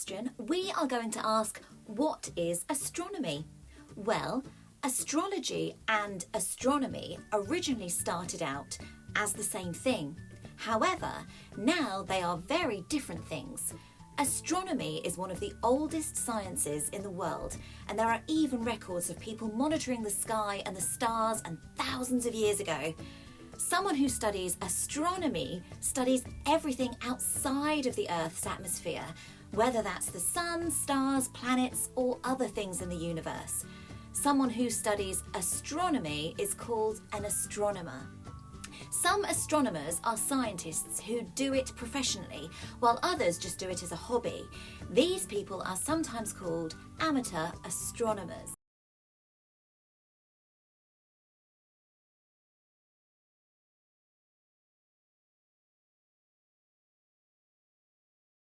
question, we are going to ask, what is astronomy? Well, astrology and astronomy originally started out as the same thing. However, now they are very different things. Astronomy is one of the oldest sciences in the world, and there are even records of people monitoring the sky and the stars and thousands of years ago. Someone who studies astronomy studies everything outside of the Earth's atmosphere, whether that's the sun, stars, planets, or other things in the universe. Someone who studies astronomy is called an astronomer. Some astronomers are scientists who do it professionally, while others just do it as a hobby. These people are sometimes called amateur astronomers.